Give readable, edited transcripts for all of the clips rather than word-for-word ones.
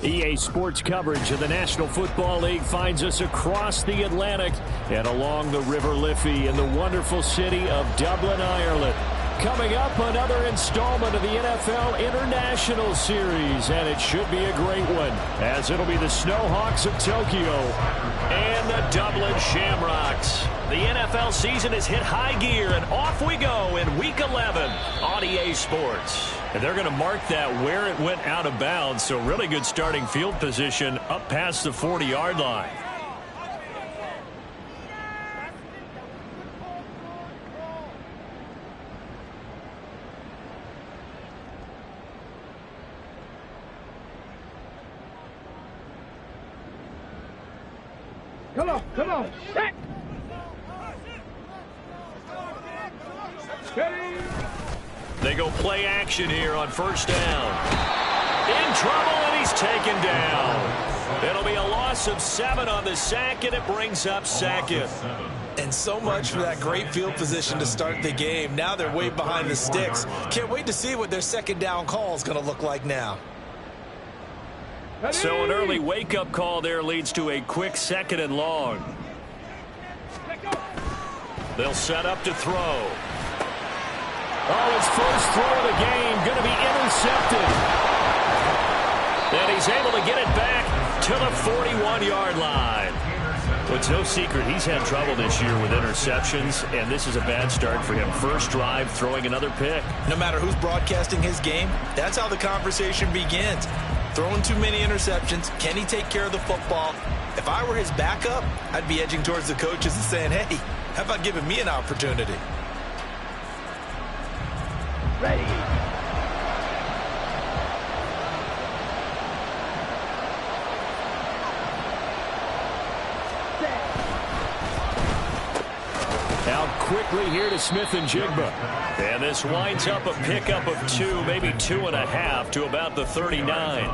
EA Sports coverage of the National Football League finds us across the Atlantic and along the River Liffey in the wonderful city of Dublin, Ireland. Coming up, another installment of the NFL International Series, and it should be a great one, as it'll be the Snowhawks of Tokyo and the Dublin Shamrocks. The NFL season has hit high gear, and off we go in Week 11 on EA Sports. And they're going to mark that where it went out of bounds, so really good starting field position up past the 40-yard line. Come on. Back. They go play action here on first down. In trouble, and he's taken down. It'll be a loss of 7 on the sack, and it brings up second. And so much for that great field position to start the game. Now they're way behind the sticks. Can't wait to see what their second down call is going to look like now. So an early wake-up call there leads to a quick second and long. They'll set up to throw. Oh, his first throw of the game going to be intercepted. And he's able to get it back to the 41-yard line. Well, it's no secret he's had trouble this year with interceptions, and this is a bad start for him. First drive, throwing another pick. No matter who's broadcasting his game, that's how the conversation begins. Throwing too many interceptions. Can he take care of the football? If I were his backup, I'd be edging towards the coaches and saying, hey, how about giving me an opportunity? Ready. Out quickly here to Smith-Njigba. And this winds up a pickup of 2, maybe 2.5 to about the 39.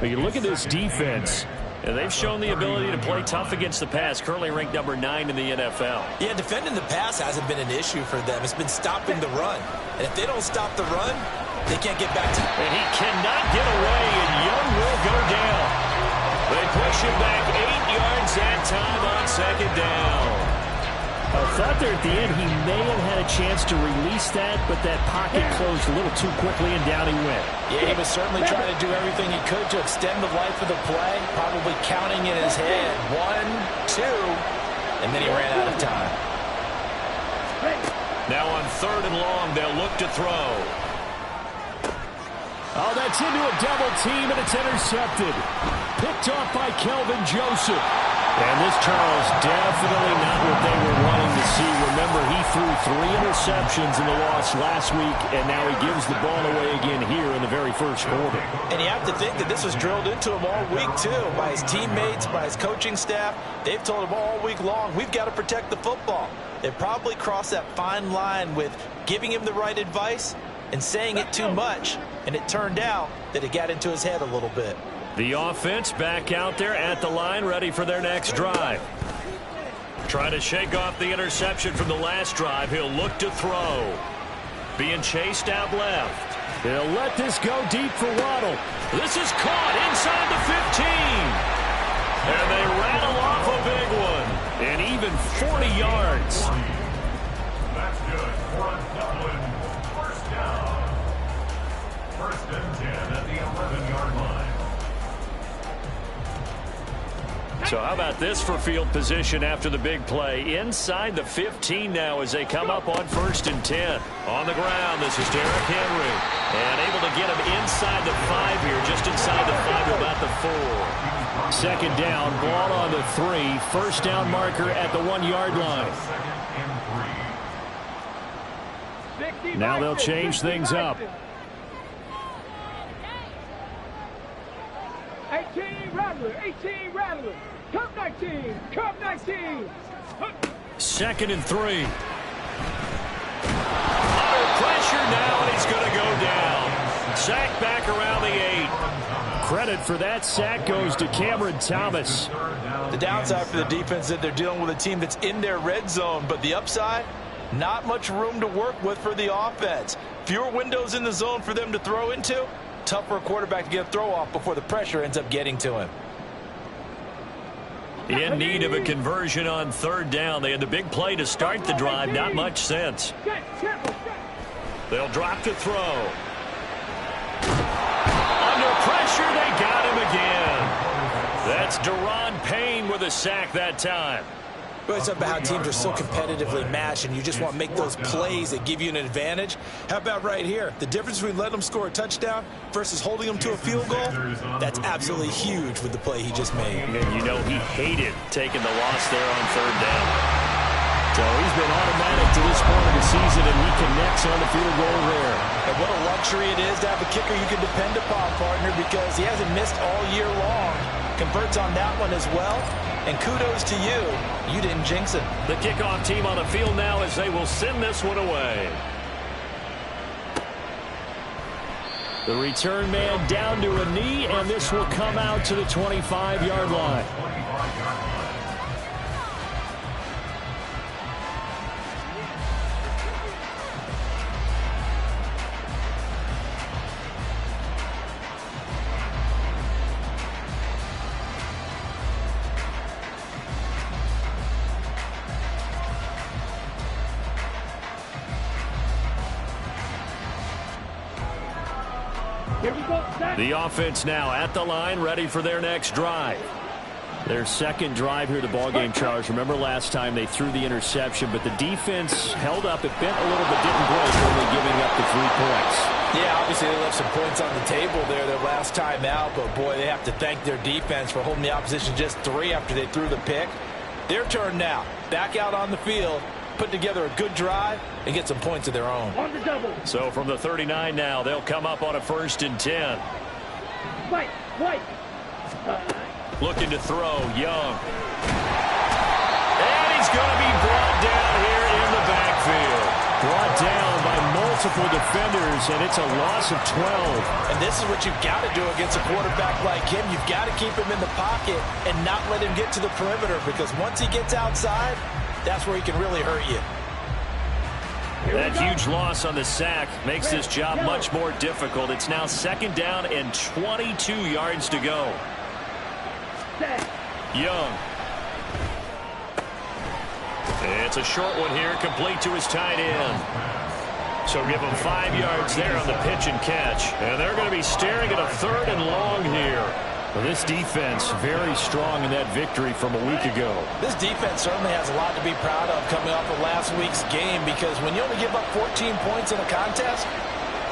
But you look at this defense, and they've shown the ability to play tough against the pass, currently ranked number 9 in the NFL. Yeah, defending the pass hasn't been an issue for them. It's been stopping the run. And if they don't stop the run, they can't get back to it. And he cannot get away, and Young will go down. They push him back 8 yards that time on second down. I thought there at the end he may have had a chance to release that, but that pocket closed a little too quickly, and down he went. Yeah, he was certainly trying to do everything he could to extend the life of the play, probably counting in his head. 1, 2, and then he ran out of time. Now on third and long, they'll look to throw. Oh, that's into a double team, and it's intercepted. Picked off by Kelvin Joseph. And this, Charles, definitely not what they were wanting to see. Remember, he threw 3 interceptions in the loss last week, and now he gives the ball away again here in the very first quarter. And you have to think that this was drilled into him all week, too, by his teammates, by his coaching staff. They've told him all week long, we've got to protect the football. They probably crossed that fine line with giving him the right advice and saying it too much, and it turned out that it got into his head a little bit. The offense back out there at the line, ready for their next drive. Trying to shake off the interception from the last drive. He'll look to throw. Being chased out left. He'll let this go deep for Waddle. This is caught inside the 15. And they rattle off a big one. And even 40 yards. That's good for a Dublin first down. First and 10 at the 11-yard line. So how about this for field position after the big play? Inside the 15 now as they come up on first and 10. On the ground, this is Derrick Henry. And able to get him inside the 5 here, just inside the 5 to about the 4. Second down, ball on the 3. First down marker at the 1-yard line. Now they'll change things up. 18, Rattler. 18, Rattler. Come 19. Come 19. 2nd and 3. Under pressure now, and he's going to go down. Sack back around the 8. Credit for that sack goes to Cameron Thomas. The downside for the defense is that they're dealing with a team that's in their red zone, but the upside, not much room to work with for the offense. Fewer windows in the zone for them to throw into. Tough for a quarterback to get a throw off before the pressure ends up getting to him. In need of a conversion on 3rd down. They had the big play to start the drive. Not much sense. They'll drop to throw. Under pressure, they got him again. That's Daron Payne with a sack that time. But it's about how teams are so competitively matched, and you just want to make those plays that give you an advantage. How about right here? The difference between letting them score a touchdown versus holding them to a field goal, that's absolutely huge with the play he just made. And you know he hated taking the loss there on 3rd down. So he's been automatic to this point of the season, and he connects on the field goal there. And what a luxury it is to have a kicker you can depend upon, partner, because he hasn't missed all year long. Converts on that one as well. And kudos to you. You didn't jinx it. The kickoff team on the field now as they will send this one away. The return man down to a knee, and this will come out to the 25-yard line. The offense now at the line, ready for their next drive. Their 2nd drive here, the ballgame, Charles. Remember last time they threw the interception, but the defense held up. It bent a little but didn't break, only giving up the 3 points. Yeah, obviously they left some points on the table there their last time out, but boy, they have to thank their defense for holding the opposition just 3 after they threw the pick. Their turn now. Back out on the field, put together a good drive, and get some points of their own. On the double. So from the 39 now, they'll come up on a 1st and 10. White. Looking to throw, Young. And he's going to be brought down here in the backfield. Brought down by multiple defenders, and it's a loss of 12. And this is what you've got to do against a quarterback like him. You've got to keep him in the pocket and not let him get to the perimeter, because once he gets outside, that's where he can really hurt you. That huge loss on the sack makes this job much more difficult. It's now 2nd down and 22 yards to go. Young. It's a short one here, complete to his tight end. So give him 5 yards there on the pitch and catch. And they're going to be staring at a 3rd and long here. Well, this defense very strong in that victory from a week ago. This defense certainly has a lot to be proud of coming off of last week's game, because when you only give up 14 points in a contest,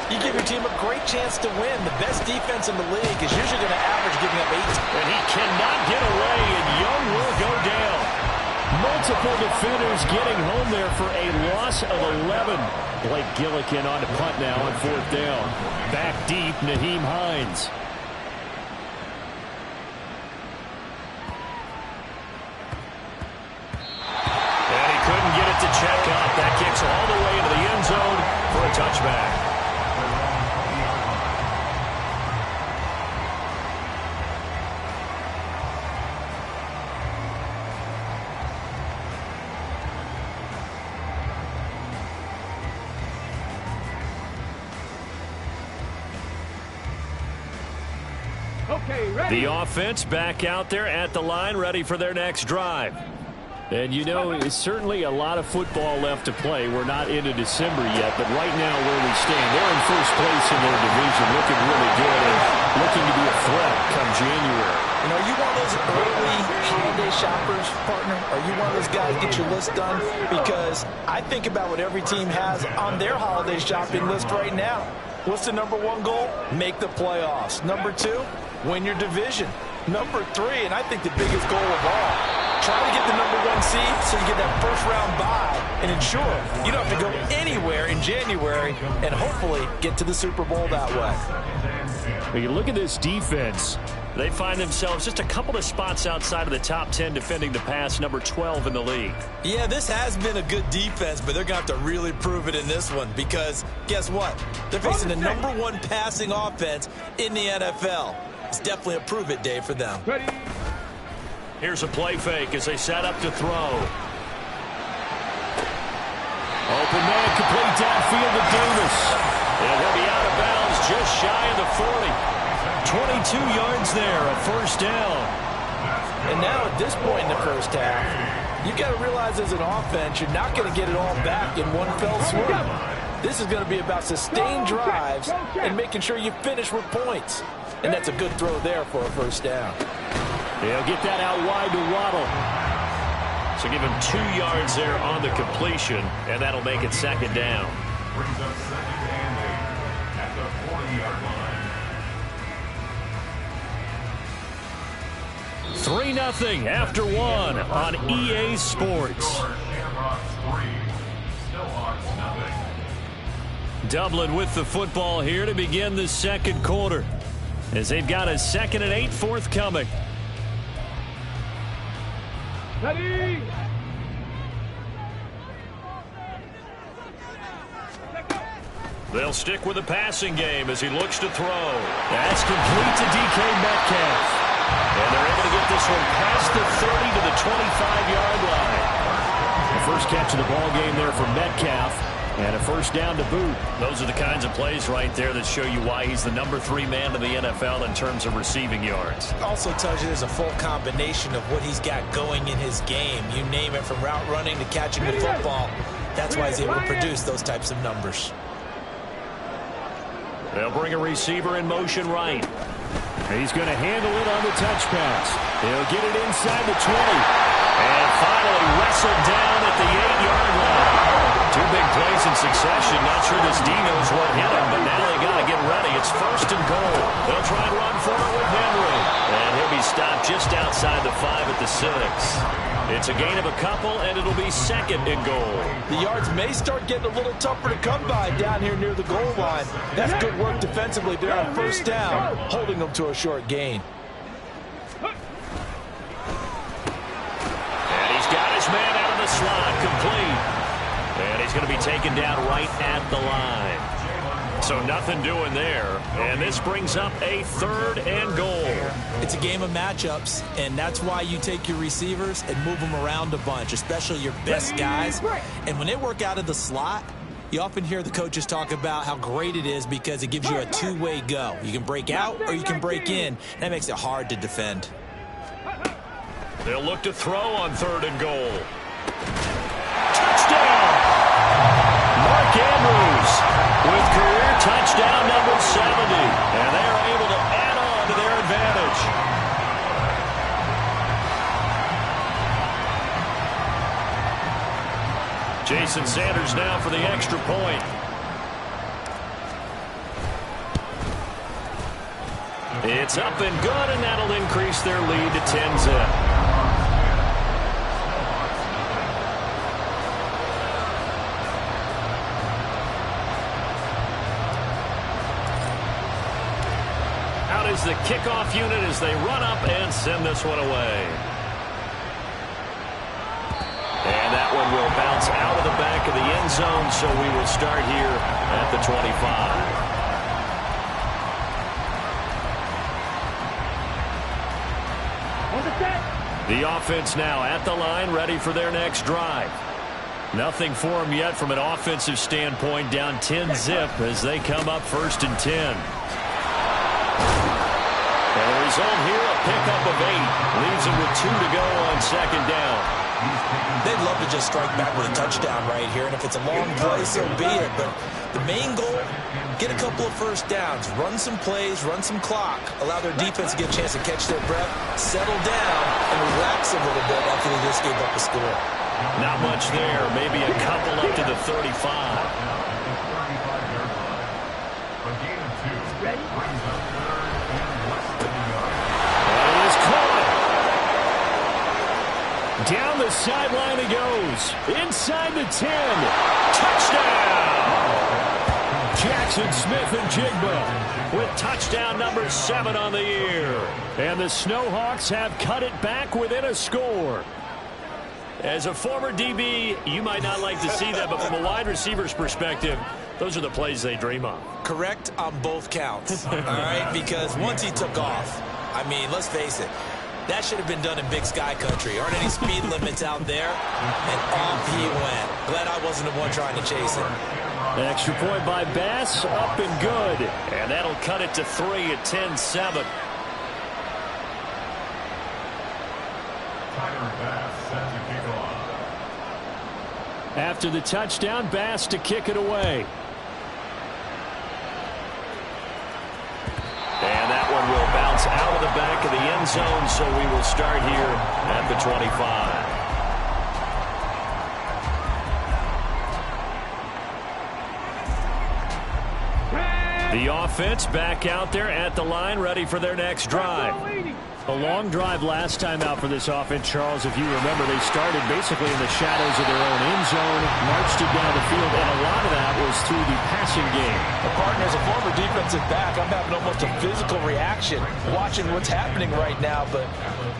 you give your team a great chance to win. The best defense in the league is usually going to average giving up 8. And he cannot get away, and Young will go down. Multiple defenders getting home there for a loss of 11. Blake Gillikin on the punt now on 4th down. Back deep, Nyheim Hines. To check up. That kicks all the way into the end zone for a touchback. Okay, ready. The offense back out there at the line, ready for their next drive. And you know, it's certainly a lot of football left to play. We're not into December yet, but right now where we stand, they're in 1st place in their division, looking really good and looking to be a threat come January. You know, are you one of those early holiday shoppers, partner? Are you one of those guys get your list done? Because I think about what every team has on their holiday shopping list right now. What's the #1 goal? Make the playoffs. #2, win your division. #3, and I think the biggest goal of all, try to get the #1 seed so you get that 1st-round bye and ensure you don't have to go anywhere in January and hopefully get to the Super Bowl that way. When you look at this defense, They find themselves just a couple of spots outside of the top 10 defending the pass, number 12 in the league. Yeah, this has been a good defense, but they're going to have to really prove it in this one because guess what? They're facing the number 1 passing offense in the NFL. It's definitely a prove it day for them. Ready. Here's a play fake as they set up to throw. Open man, complete downfield to Davis. And he'll be out of bounds just shy of the 40. 22 yards there, a first down. And now at this point in the first half, you've got to realize as an offense, you're not going to get it all back in one fell swoop. This is going to be about sustained drives and making sure you finish with points. And that's a good throw there for a first down. They'll get that out wide to Waddle. So give him 2 yards there on the completion, and that'll make it second down. Brings up second and 8 at the 40-yard line. 3-0 after 1 on EA Sports. Dublin with the football here to begin the second quarter as they've got a 2nd and 8 forthcoming. Ready. They'll stick with the passing game as he looks to throw. That's complete to DK Metcalf. And they're able to get this one past the 30 to the 25-yard line. The first catch of the ball game there for Metcalf. And a first down to boot. Those are the kinds of plays right there that show you why he's the number 3 man in the NFL in terms of receiving yards. Also tells you there's a full combination of what he's got going in his game. You name it, from route running to catching the football. That's why he's able to produce those types of numbers. They'll bring a receiver in motion right. He's going to handle it on the touch pass. He'll get it inside the 20. And finally wrestled down at the 8-yard line. 2 big plays in succession. Not sure this D knows what hit him, but now they got to get ready. It's 1st and goal. They'll try and run forward with Henry. And he'll be stopped just outside the 5 at the 6. It's a gain of a couple, and it'll be 2nd and goal. The yards may start getting a little tougher to come by down here near the goal line. That's good work defensively there on first down, holding them to a short gain. And he's got his man out of the slot, complete. And he's going to be taken down right at the line. So nothing doing there. And this brings up a 3rd and goal. It's a game of matchups, and that's why you take your receivers and move them around a bunch, especially your best guys. And when they work out of the slot, you often hear the coaches talk about how great it is because it gives you a 2-way go. You can break out or you can break in. That makes it hard to defend. They'll look to throw on 3rd and goal. Touchdown! Mark Andrews with career touchdown number 70. And they are able to add on to their advantage. Jason Sanders now for the extra point. It's up and good, and that'll increase their lead to 10-zip. Is the kickoff unit as they run up and send this one away. And that one will bounce out of the back of the end zone, so we will start here at the 25. The offense now at the line, ready for their next drive. Nothing for them yet from an offensive standpoint, down 10-zip as they come up 1st and 10. And the result here, a pickup of 8. Leaves him with 2 to go on 2nd down. They'd love to just strike back with a touchdown right here, and if it's a long play, so be it. But the main goal, get a couple of first downs, run some plays, run some clock, allow their defense to get a chance to catch their breath, settle down, and relax a little bit after they just gave up a score. Not much there. Maybe a couple up to the 35. Down the sideline he goes. Inside the 10. Touchdown! Jackson Smith-Njigba with touchdown number 7 on the year. And the Snowhawks have cut it back within a score. As a former DB, you might not like to see that, but from a wide receiver's perspective, those are the plays they dream of. Correct on both counts, all right? Because once he took off, I mean, let's face it, that should have been done in Big Sky Country. Aren't any speed limits out there? And off he went. Glad I wasn't the one trying to chase it. An extra point by Bass, up and good. And that'll cut it to 3 at 10-7. Tyler Bass set to kick off. After the touchdown, Bass to kick it away. And that one will bounce out of the back of the end zone, so we will start here at the 25. The offense back out there at the line, ready for their next drive. A long drive last time out for this offense, Charles. If you remember, they started basically in the shadows of their own end zone, marched it down the field, and a lot of that was through the passing game. Partner, as a former defensive back, I'm having almost a physical reaction watching what's happening right now. But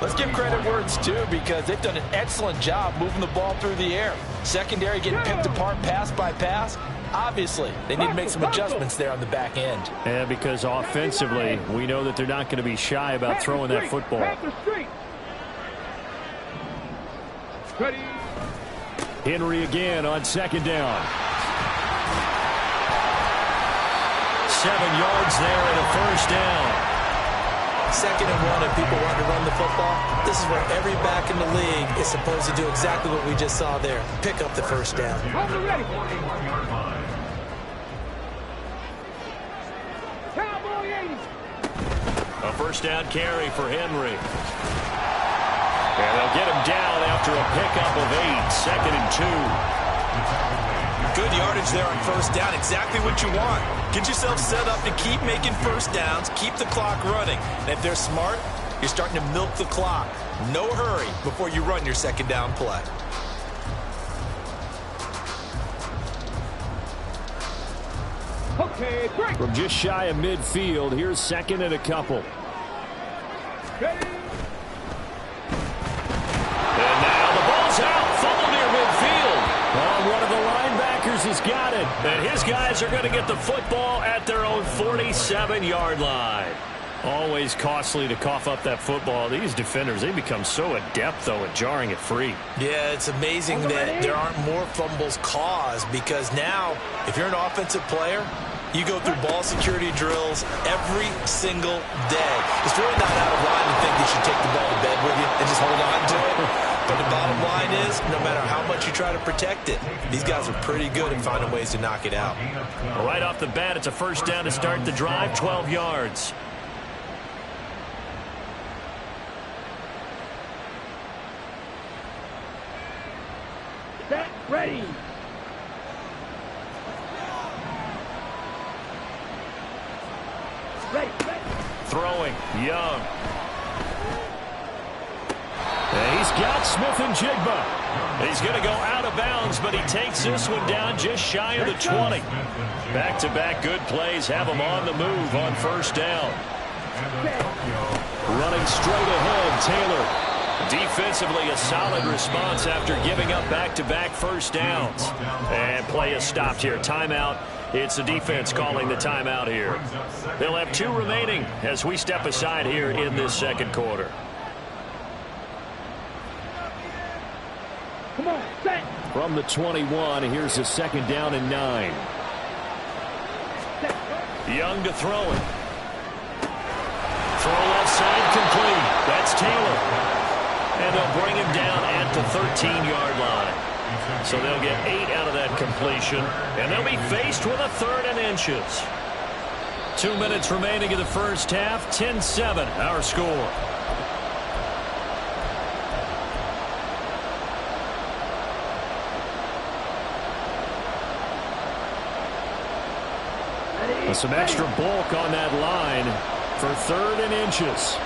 let's give credit where it's due, because they've done an excellent job moving the ball through the air. Secondary getting picked apart pass by pass. Obviously, they need to make some adjustments there on the back end. Yeah, because offensively, we know that they're not going to be shy about throwing that football. Henry again on second down. 7 yards there and a first down. 2nd and 1 and people want to run the football. This is where every back in the league is supposed to do exactly what we just saw there. Pick up the first down. A first down carry for Henry. And they'll get him down after a pickup of 8. 2nd and 2. Good yardage there on first down. Exactly what you want. Get yourself set up to keep making first downs, keep the clock running. And if they're smart, you're starting to milk the clock. No hurry before you run your second down play. Okay, break. From just shy of midfield, here's 2nd and a couple. Ready. And now the ball's out, fumble near midfield. Oh, one of the linebackers has got it. And his guys are going to get the football at their own 47-yard line. Always costly to cough up that football. These defenders, they become so adept, though, at jarring it free. Yeah, it's amazing that there aren't more fumbles caused, because now, if you're an offensive player, you go through ball security drills every single day. It's really not out of line to think you should take the ball to bed with you and just hold on to it. But the bottom line is, no matter how much you try to protect it, these guys are pretty good at finding ways to knock it out. Right off the bat, it's a first down to start the drive, 12 yards. Set. Ready. Ready. Throwing, Young. And he's got Smith-Njigba. He's going to go out of bounds, but he takes this one down just shy of the 20. Back-to-back good plays have him on the move on first down. Running straight ahead, Taylor. Defensively, a solid response after giving up back-to-back first downs. And play is stopped here. Timeout. It's the defense calling the timeout here. They'll have 2 remaining as we step aside here in this second quarter. Come on, set. From the 21, here's a 2nd down and 9. Young to throw it. Throw left side complete. That's Taylor. And they'll bring him down at the 13-yard line. So they'll get 8 out of that completion. And they'll be faced with a 3rd and inches. 2 minutes remaining in the first half. 10-7, our score. And some extra bulk on that line for 3rd and inches.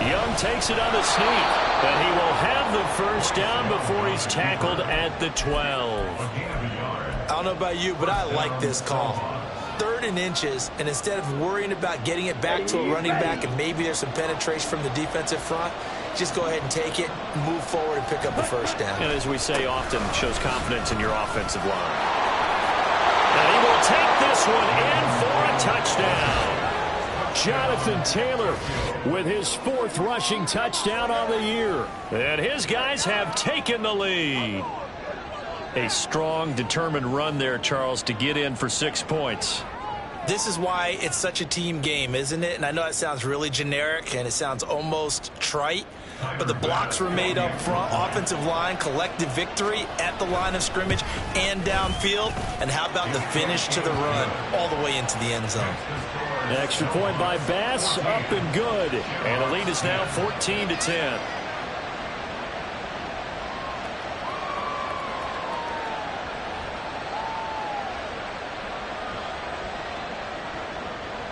Young takes it on the sneak, and he will have the first down before he's tackled at the 12. I don't know about you, but I like this call. 3rd and inches, and instead of worrying about getting it back to a running back and maybe there's some penetration from the defensive front, just go ahead and take it, move forward, and pick up the first down. And as we say often, shows confidence in your offensive line. And he will take this one in for a touchdown. Jonathan Taylor with his 4th rushing touchdown on the year. And his guys have taken the lead. A strong, determined run there, Charles, to get in for 6 points. This is why it's such a team game, isn't it? And I know it sounds really generic and it sounds almost trite, but the blocks were made up front, offensive line, collective victory at the line of scrimmage and downfield. And how about the finish to the run all the way into the end zone? An extra point by Bass, up and good. And the lead is now 14-10.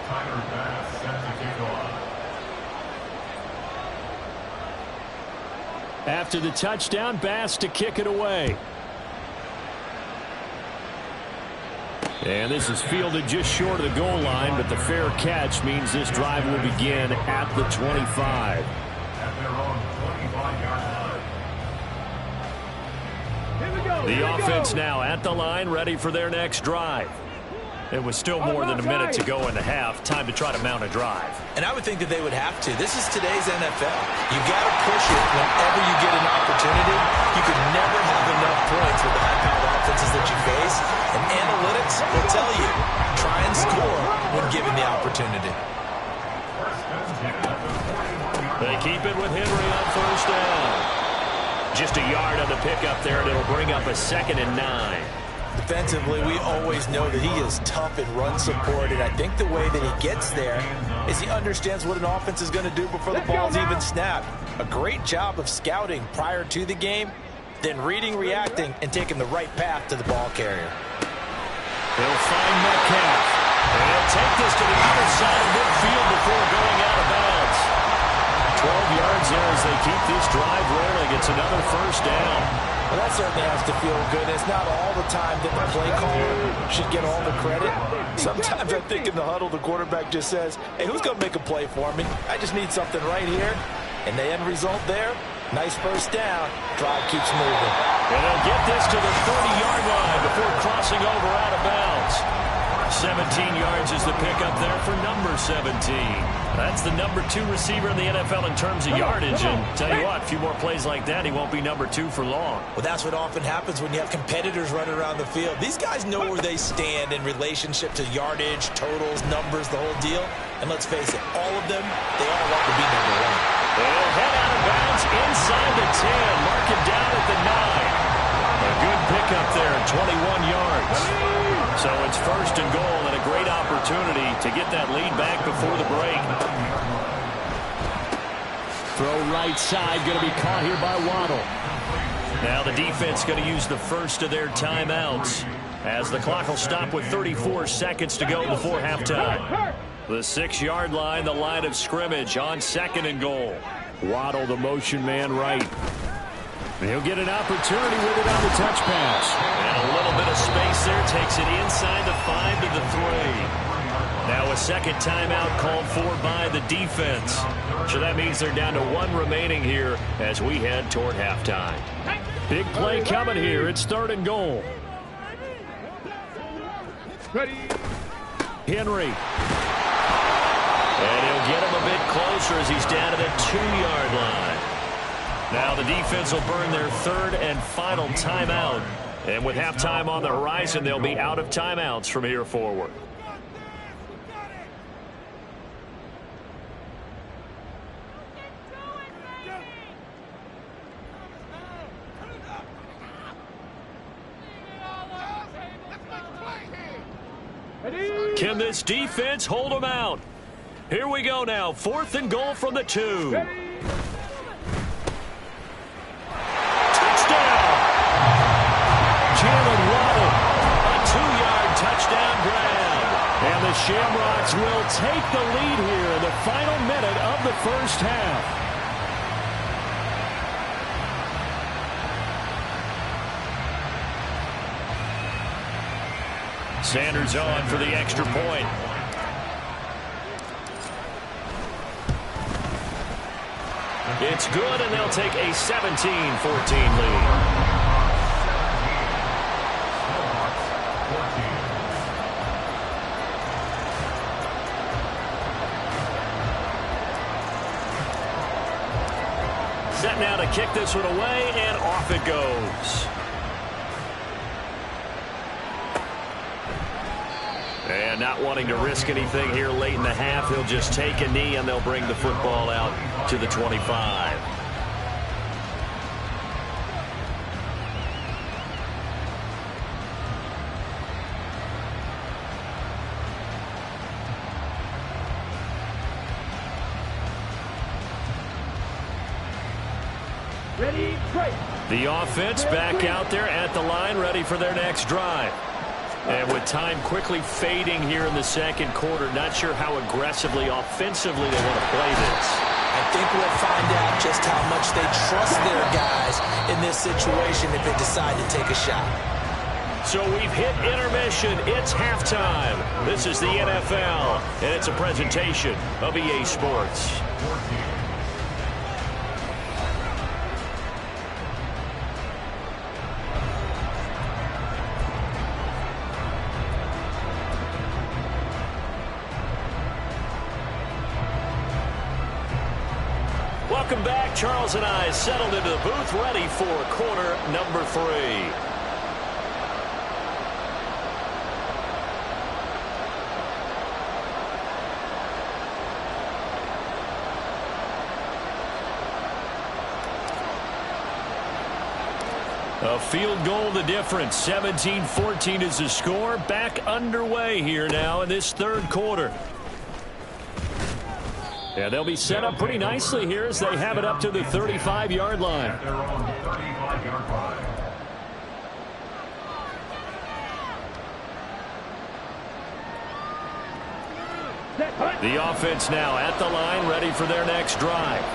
Tyler Bass set to kick off. After the touchdown, Bass to kick it away. And this is fielded just short of the goal line, but the fair catch means this drive will begin at the 25. At their own 25-yard line. The offense now at the line, ready for their next drive. It was still more than a minute to go in the half. Time to try to mount a drive. And I would think that they would have to. This is today's NFL. You got to push it whenever you get an opportunity. You could never have enough points with the high-powered offenses that you face. And analytics will tell you, try and score when given the opportunity. They keep it with Henry on first down. Just a yard on the pickup there, and it'll bring up a 2nd and 9. Defensively, we always know that he is tough in run support, and I think the way that he gets there is he understands what an offense is going to do before the ball's even snapped. A great job of scouting prior to the game, then reading, reacting, and taking the right path to the ball carrier. He'll find Metcalf, and he'll take this to the other side of midfield before going out of bounds. 12 yards there as they keep this drive rolling. It's another first down. Well, that certainly has to feel good. It's not all the time that the play caller should get all the credit. Sometimes I think in the huddle, the quarterback just says, hey, who's going to make a play for me? I just need something right here. And the end result there, nice first down. Drive keeps moving. And they'll get this to the 30-yard line before crossing over out of bounds. 17 yards is the pickup there for number 17. That's the number 2 receiver in the NFL in terms of yardage. And tell you what, a few more plays like that, he won't be number 2 for long. Well, that's what often happens when you have competitors running around the field. These guys know where they stand in relationship to yardage, totals, numbers, the whole deal. And let's face it, all of them, they all want to be number 1. They'll head out of bounds inside the 10. Mark it down at the 9. A good pickup there at 21 yards. So it's first and goal and a great opportunity to get that lead back before the break. Throw right side, going to be caught here by Waddle. Now the defense going to use the first of their timeouts as the clock will stop with 34 seconds to go before halftime. The 6-yard line, the line of scrimmage on 2nd and goal. Waddle, the motion man right. He'll get an opportunity with it on the touch pass. And a little bit of space there. Takes it inside the 5 to the 3. Now a second timeout called for by the defense. So that means they're down to 1 remaining here as we head toward halftime. Big play coming here. It's 3rd and goal. Ready. Henry. And he'll get him a bit closer as he's down to the 2-yard line. Now the defense will burn their 3rd and final timeout. And with halftime on the horizon, they'll be out of timeouts from here forward. Can this defense hold them out? Here we go now. 4th and goal from the 2. Jalen Waddle, a 2-yard touchdown grab. And the Shamrocks will take the lead here in the final minute of the first half. Sanders on for the extra point. It's good, and they'll take a 17-14 lead. Set now to kick this one away, and off it goes. And not wanting to risk anything here late in the half, he'll just take a knee, and they'll bring the football out to the 25. Ready, break. The offense back out there at the line, ready for their next drive. And with time quickly fading here in the second quarter, not sure how aggressively, offensively they want to play this. I think we'll find out just how much they trust their guys in this situation if they decide to take a shot. So we've hit intermission. It's halftime. This is the NFL, and it's a presentation of EA Sports. Welcome back. Charles and I settled into the booth, ready for quarter number 3. A field goal the difference. 17-14 is the score. Back underway here now in this third quarter. Yeah, they'll be set up pretty nicely here as they have it up to the 35-yard line. At their own 35-yard line. The offense now at the line, ready for their next drive.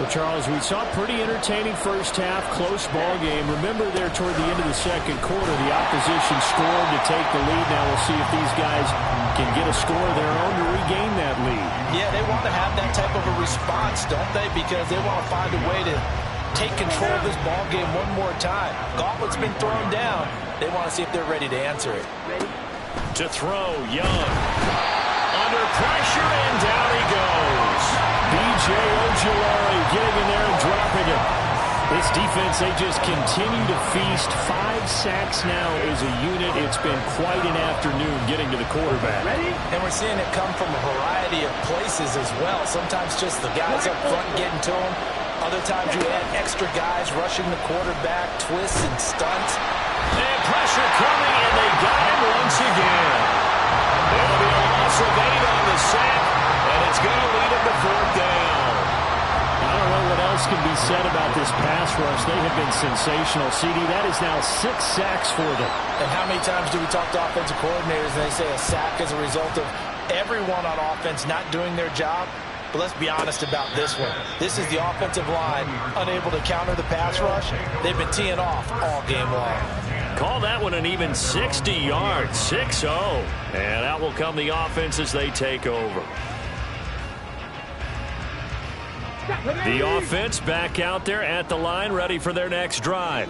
Well, Charles, we saw a pretty entertaining first half, close ball game. Remember there toward the end of the second quarter, the opposition scored to take the lead. Now we'll see if these guys can get a score of their own to regain that lead. Yeah, they want to have that type of a response, don't they? Because they want to find a way to take control of this ball game one more time. Gauntlet's been thrown down. They want to see if they're ready to answer it. To throw, Young. Under pressure, and down he goes. B.J. Ojulari getting in there and dropping it. This defense, they just continue to feast. 5 sacks now as a unit. It's been quite an afternoon getting to the quarterback. And we're seeing it come from a variety of places as well. Sometimes just the guys up front getting to him. Other times you add extra guys rushing the quarterback, twists and stunts. And pressure coming, and they got him once again. It'll be a loss of 8 on the sack, and it's going to lead him to 4th down. I don't know what else can be said about this pass rush. They have been sensational. CD, that is now 6 sacks for them. And how many times do we talk to offensive coordinators and they say a sack is a result of everyone on offense not doing their job? But let's be honest about this one. This is the offensive line unable to counter the pass rush. They've been teeing off all game long. Call that one an even 60 yards, 6-0. And out will come the offense as they take over. The offense back out there at the line, ready for their next drive.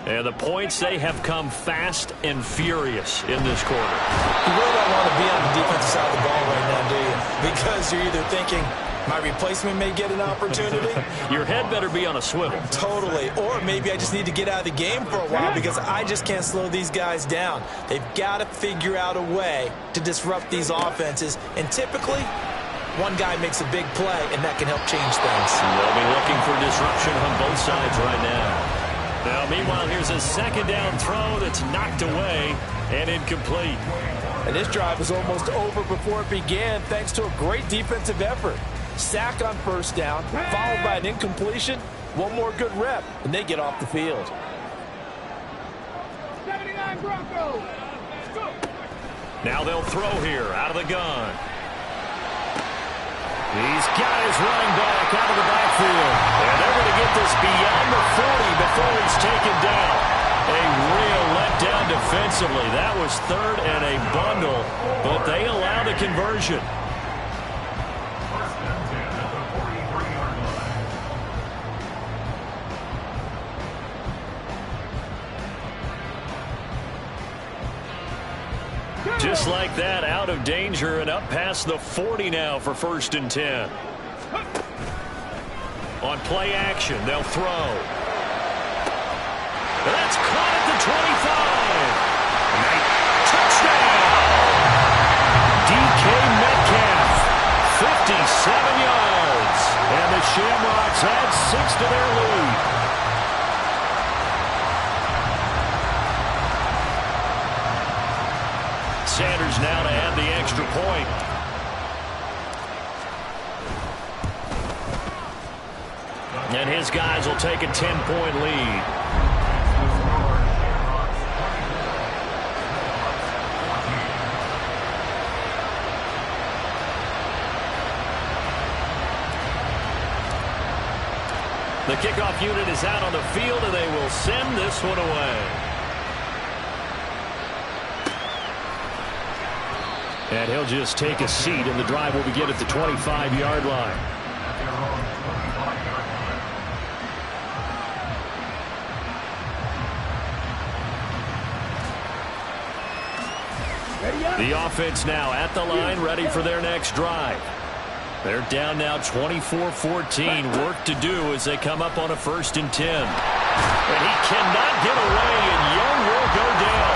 And the points, they have come fast and furious in this quarter. You really don't want to be on the defensive side of the ball right now, do you? Because you're either thinking, my replacement may get an opportunity. Your head better be on a swivel. Totally. Or maybe I just need to get out of the game for a while because I just can't slow these guys down. They've got to figure out a way to disrupt these offenses. And typically, one guy makes a big play, and that can help change things. They'll be looking for disruption on both sides right now. Now, meanwhile, here's a second down throw that's knocked away and incomplete. And this drive was almost over before it began thanks to a great defensive effort. Sack on first down, followed by an incompletion. One more good rep, and they get off the field. 79 Broncos. Go. Now they'll throw here out of the gun. He's got his running back out of the backfield. And they're going to get this beyond the 40 before he's taken down. A real letdown defensively. That was third and a bundle, but they allow the conversion. First and 10 at the 43-yard line. Just like that, out of danger and up past the 40 now for first and 10. On play action, they'll throw. That's caught at the 25. Touchdown! DK Metcalf, 57 yards. And the Shamrocks add 6 to their lead. Sanders now to add the extra point. And his guys will take a 10-point lead. The kickoff unit is out on the field, and they will send this one away. And he'll just take a seat, and the drive will begin at the 25-yard line. The offense now at the line, ready for their next drive. They're down now 24-14. Work to do as they come up on a first and 10. And he cannot get away, and Young will go down.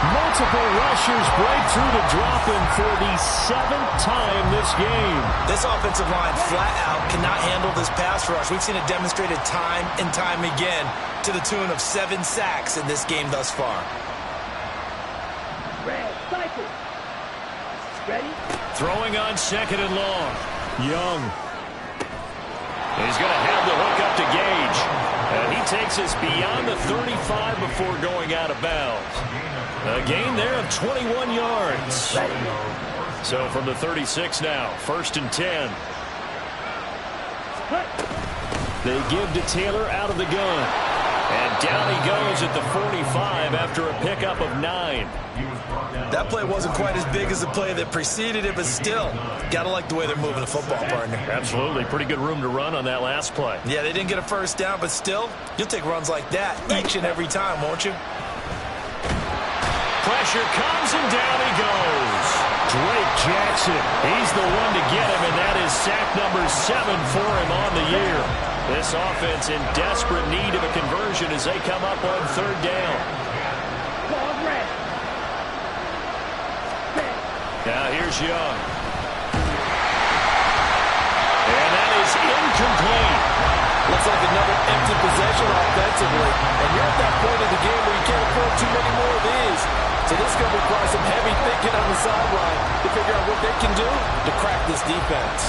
Multiple rushers break through to drop him for the 7th time this game. This offensive line flat out cannot handle this pass rush. We've seen it demonstrated time and time again to the tune of 7 sacks in this game thus far. Red, cycle. Ready? Throwing on second and long. Young. He's going to have the hook up to Gage. And he takes us beyond the 35 before going out of bounds. A gain there of 21 yards. So from the 36 now, first and 10. They give to Taylor out of the gun. And down he goes at the 45 after a pickup of 9. That play wasn't quite as big as the play that preceded it, but still, got to like the way they're moving the football, partner. Absolutely. Pretty good room to run on that last play. Yeah, they didn't get a first down, but still, you'll take runs like that each and every time, won't you? Pressure comes, and down he goes. Drake Jackson, he's the one to get him, and that is sack number 7 for him on the year. This offense in desperate need of a conversion as they come up on third down. Ball red. Now here's Young. And that is incomplete. Looks like another empty possession offensively. And you're at that point in the game where you can't afford too many more of these. So this is going to require some heavy thinking on the sideline to figure out what they can do to crack this defense.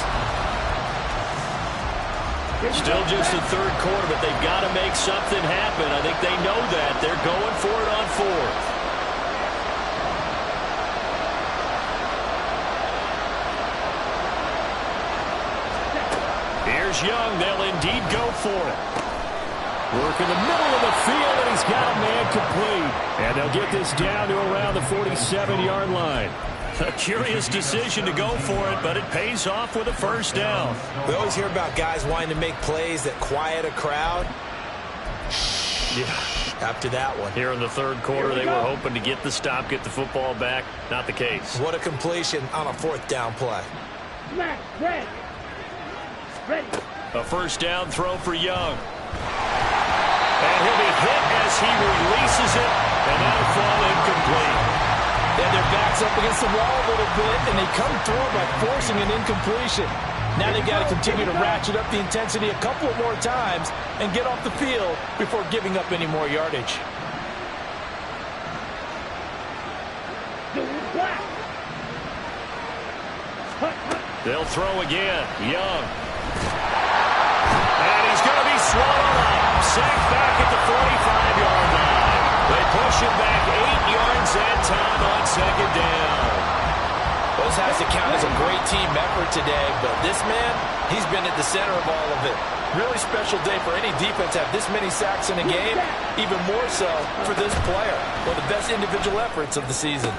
Still just the third quarter, but they've got to make something happen. I think they know that. They're going for it on fourth. Here's Young. They'll indeed go for it. Work in the middle of the field, and he's got a man complete. And they'll get this down to around the 47-yard line. A curious decision to go for it, but it pays off with a first down. We always hear about guys wanting to make plays that quiet a crowd. Yeah. After that one. Here in the third quarter, they were hoping to get the stop, get the football back. Not the case. What a completion on a fourth down play. Smack, red. Ready. A first down throw for Young. And he'll be hit as he releases it, and that'll fall incomplete. And their back's up against the wall a little bit, and they come through by forcing an incompletion. Now they've got to continue to ratchet up the intensity a couple of more times and get off the field before giving up any more yardage. They'll throw again. Young. And he's going to be swallowed up. Sacked back at the 45-yard line. They pushing back 8 yards that time on second down. This has to count as a great team effort today, but this man, he's been at the center of all of it. Really special day for any defense to have this many sacks in a game, even more so for this player. One of the best individual efforts of the season.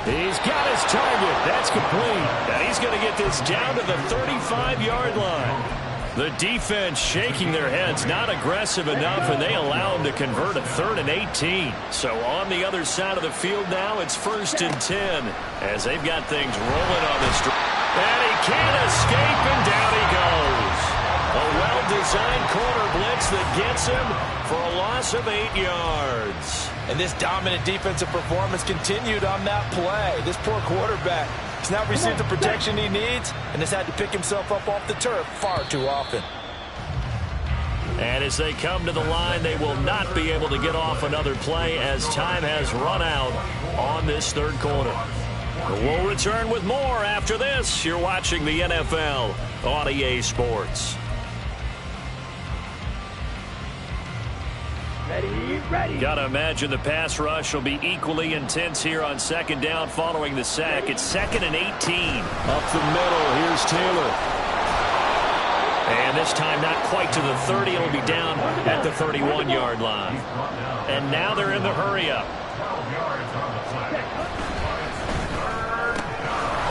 He's got his target. That's complete. And he's going to get this down to the 35-yard line. The defense shaking their heads, not aggressive enough, and they allow him to convert a 3rd and 18. So on the other side of the field now, it's 1st and 10 as they've got things rolling on this drive. And he can't escape, and down he goes. A well-designed corner blitz that gets him for a loss of 8 yards. And this dominant defensive performance continued on that play. This poor quarterback has now received the protection he needs and has had to pick himself up off the turf far too often. And as they come to the line, they will not be able to get off another play as time has run out on this 3rd quarter. We'll return with more after this. You're watching the NFL on EA Sports. Ready. Gotta imagine the pass rush will be equally intense here on 2nd down following the sack. It's 2nd and 18. Up the middle, here's Taylor. And this time not quite to the 30. It'll be down at the 31-yard line. And now they're in the hurry-up.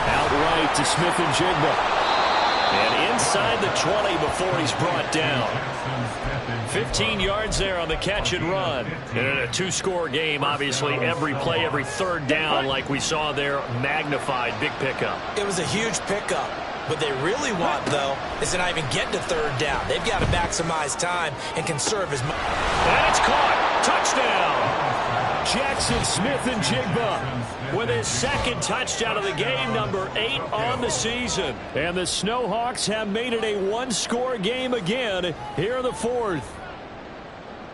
Outright to Smith-Njigba. And inside the 20 before he's brought down. 15 yards there on the catch and run. And in a 2-score game, obviously, every play, every 3rd down, like we saw there, magnified. Big pickup. It was a huge pickup. What they really want, though, is to not even get to 3rd down. They've got to maximize time and conserve as much. And it's caught. Touchdown. Jackson Smith-Njigba with his 2nd touchdown of the game, number 8 on the season. And the Snowhawks have made it a 1-score game again here in the 4th.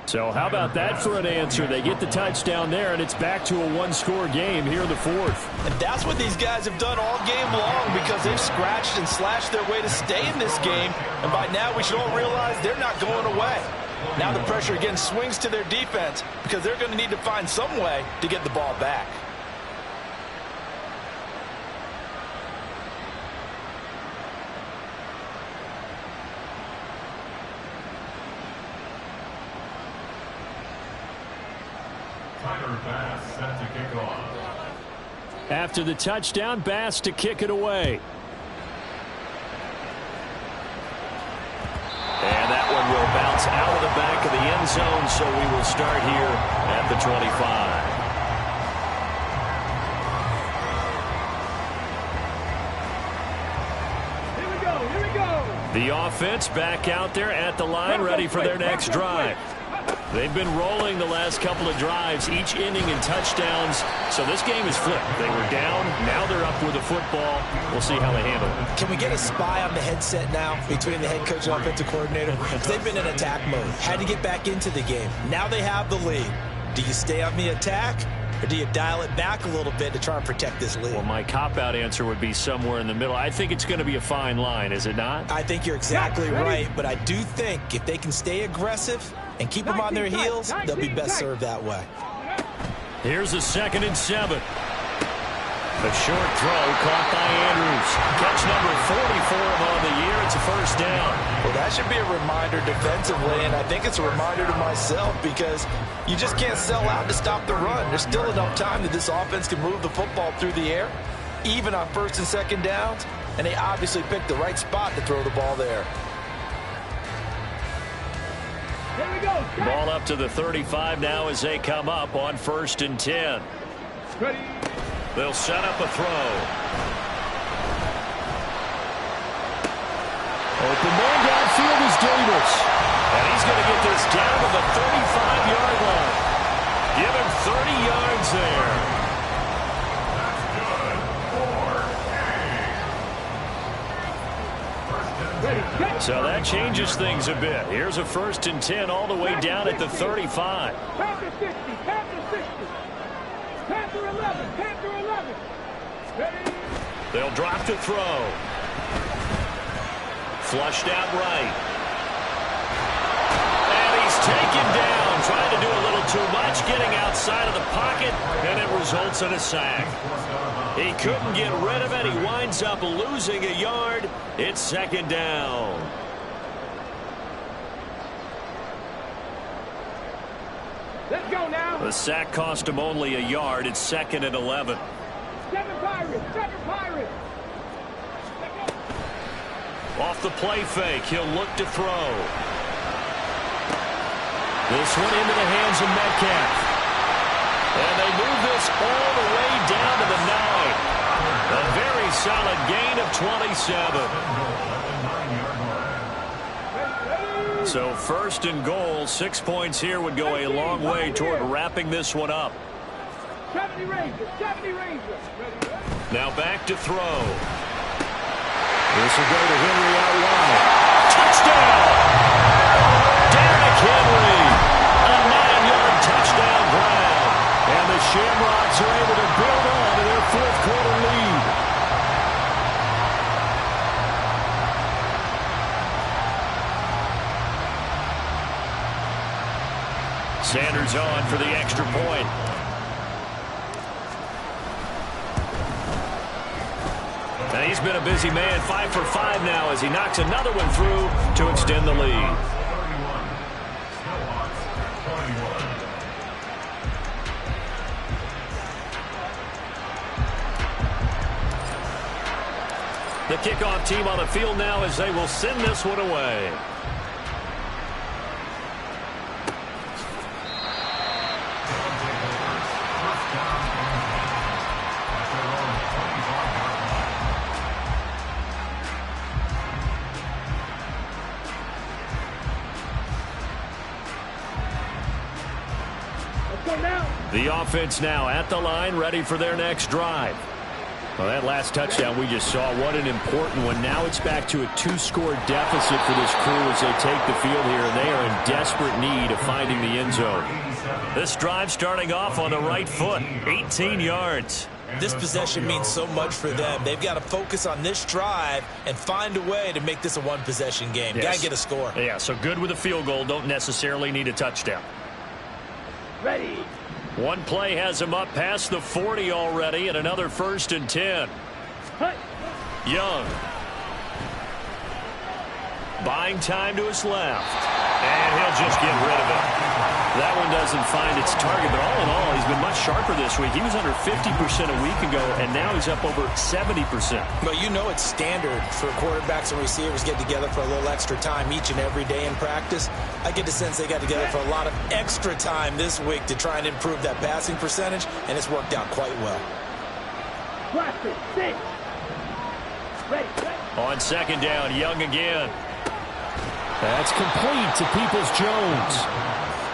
So how about that for an answer? They get the touchdown there, and it's back to a 1-score game here in the 4th. And that's what these guys have done all game long because they've scratched and slashed their way to stay in this game. And by now we should all realize they're not going away. Now the pressure again swings to their defense because they're going to need to find some way to get the ball back. Tyler Bass set to kick off. After the touchdown, Bass to kick it away. And that one will bounce out of the back of the end zone, so we will start here at the 25. Here we go. The offense back out there at the line, ready for their next drive. They've been rolling the last couple of drives, each ending in touchdowns. So this game is flipped. They were down. Now they're up with the football. We'll see how they handle it. Can we get a spy on the headset now between the head coach and offensive coordinator? Because they've been in attack mode. Had to get back into the game. Now they have the lead. Do you stay on the attack? Or do you dial it back a little bit to try and protect this lead? Well, my cop-out answer would be somewhere in the middle. I think it's going to be a fine line, is it not? I think you're exactly right, but I do think if they can stay aggressive and keep them on their heels, they'll be best served that way. Here's a 2nd and 7. A short throw caught by Andrews. Catch number 40 for him on the year. It's a 1st down. Well, that should be a reminder defensively, and I think it's a reminder to myself because you just can't sell out to stop the run. There's still enough time that this offense can move the football through the air, even on 1st and 2nd downs, and they obviously picked the right spot to throw the ball there. Here we go. Ball up to the 35 now as they come up on 1st and 10. Ready. They'll set up a throw. Open man downfield is Davis. And he's going to get this down to the 35-yard line. Give him 30 yards there. So that changes things a bit. Here's a 1st and 10 all the way down at the 35. Panther 60, Panther 60. Panther 11, Panther 11. Ready. They'll drop to throw. Flushed out right. And he's He's taken down, trying to do a little too much, getting outside of the pocket, and it results in a sack. He couldn't get rid of it. He winds up losing a yard. It's second down. Let's go now. The sack cost him only a yard. It's second and 11. Seven Pirates. Seven Pirates. Off the play fake, he'll look to throw. This one into the hands of Metcalf. And they move this all the way down to the 9. A very solid gain of 27. So first and goal, 6 points here would go a long way toward wrapping this one up. 70 Rangers. 70 Rangers. Now back to throw. This will go to Henry out wide. Touchdown! Derrick Henry! A 9-yard touchdown grab. And the Shamrocks are able to build on to their fourth quarter lead. Sanders on for the extra point. And he's been a busy man, 5 for 5 now as he knocks another one through to extend the lead. The kickoff team on the field now as they will send this one away. The offense now at the line, ready for their next drive. Well, that last touchdown we just saw, what an important one. Now it's back to a 2-score deficit for this crew as they take the field here, and they are in desperate need of finding the end zone. This drive starting off on the right foot, 18 yards. This possession means so much for them. They've got to focus on this drive and find a way to make this a one-possession game. Yes. Got to get a score. Yeah, so good with a field goal, don't necessarily need a touchdown. Ready. One play has him up past the 40 already, and another 1st and 10. Young. Buying time to his left. And he'll just get rid of it. That one doesn't find its target, but all in all, he's been much sharper this week. He was under 50% a week ago, and now he's up over 70%. But you know it's standard for quarterbacks and receivers get together for a little extra time each and every day in practice. I get the sense they got together for a lot of extra time this week to try and improve that passing percentage, and it's worked out quite well. On second down, Young again. That's complete to Peoples-Jones.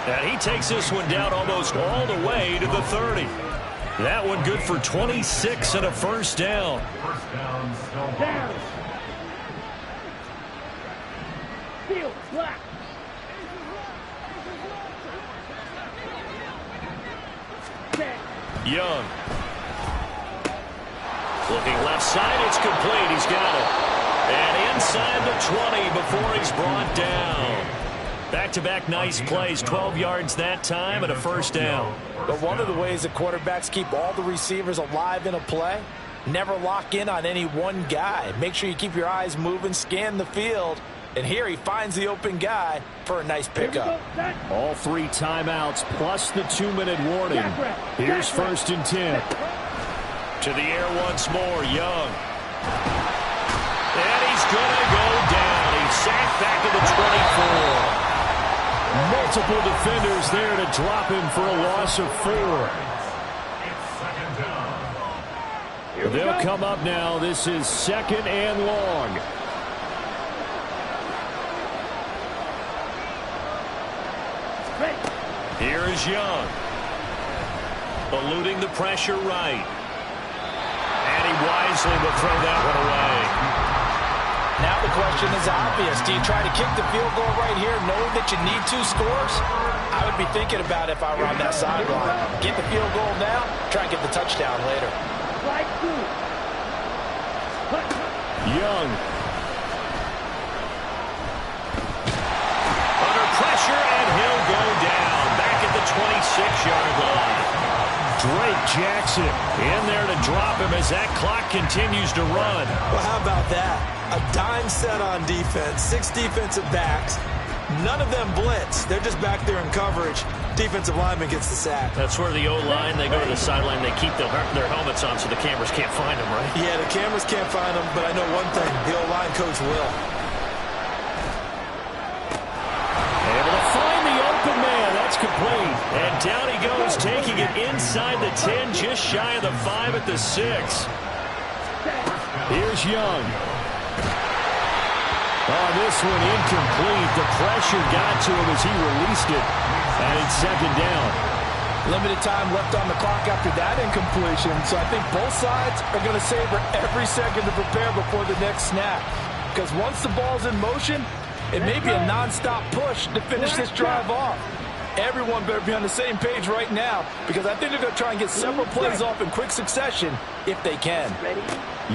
And he takes this one down almost all the way to the 30. That one good for 26 and a first down. Down. Field black. Young. Looking left side, it's complete. He's got it. And inside the 20 before he's brought down. Back-to-back nice plays, 12 yards that time and a first down. But one of the ways that quarterbacks keep all the receivers alive in a play, never lock in on any one guy. Make sure you keep your eyes moving, scan the field. And here he finds the open guy for a nice pickup. All 3 timeouts plus the 2-minute warning. Here's 1st and 10. To the air once more, Young. And he's going to go down. He's sacked back at the 24. Multiple defenders there to drop him for a loss of 4. They'll come up now. This is 2nd and long. Here is Young. Eluding the pressure right. And he wisely will throw that one away. Now the question is obvious. Do you try to kick the field goal right here knowing that you need 2 scores? I would be thinking about it if I were on that sideline. Get the field goal now, try and get the touchdown later. Young. Under pressure, and he'll 26-yard line. Drake Jackson in there to drop him as that clock continues to run. Well, how about that? A dime set on defense, 6 defensive backs. None of them blitz. They're just back there in coverage. Defensive lineman gets the sack. That's where the O-line, they go to the sideline, they keep their helmets on so the cameras can't find them, right? Yeah, the cameras can't find them, but I know one thing. The O-line coach will. Able to find the open man. That's complete. And down he goes, taking it inside the 10, just shy of the 5 at the 6. Here's Young. Oh, this one incomplete. The pressure got to him as he released it. And it's 2nd down. Limited time left on the clock after that incompletion. So I think both sides are going to savor every second to prepare before the next snap. Because once the ball's in motion, it may be a nonstop push to finish this drive off. Everyone better be on the same page right now, because I think they're going to try and get several plays off in quick succession if they can.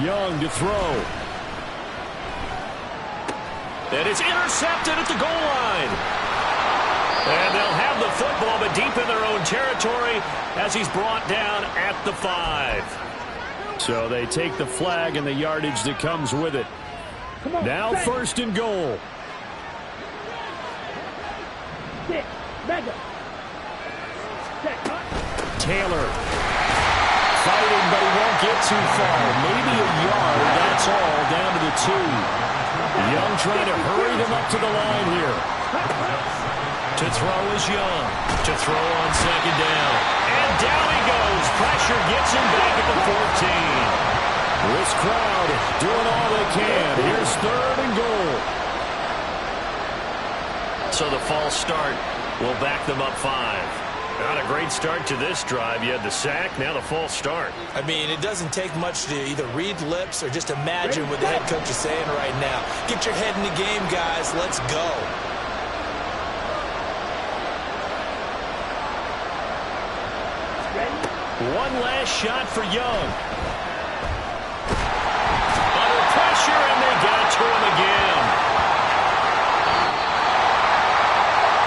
Young to throw. And it's intercepted at the goal line. And they'll have the football, but deep in their own territory as he's brought down at the 5. So they take the flag and the yardage that comes with it. Now 1st and goal. Taylor fighting, but he won't get too far. Maybe a yard, that's all, down to the 2. Young trying to hurry them up to the line here. To throw is Young. To throw on 2nd down. And down he goes. Pressure gets him back at the 14. This crowd doing all they can. Here's 3rd and goal. So the false start will back them up 5. Not a great start to this drive. You had the sack, now the false start. I mean, it doesn't take much to either read lips or just imagine what the head coach is saying right now. Get your head in the game, guys. Let's go. One last shot for Young. Under pressure, and they got to him again.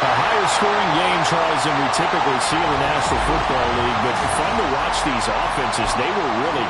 A higher scoring game, Charles, than we typically see in the National Football League, but fun to watch these offenses. They were really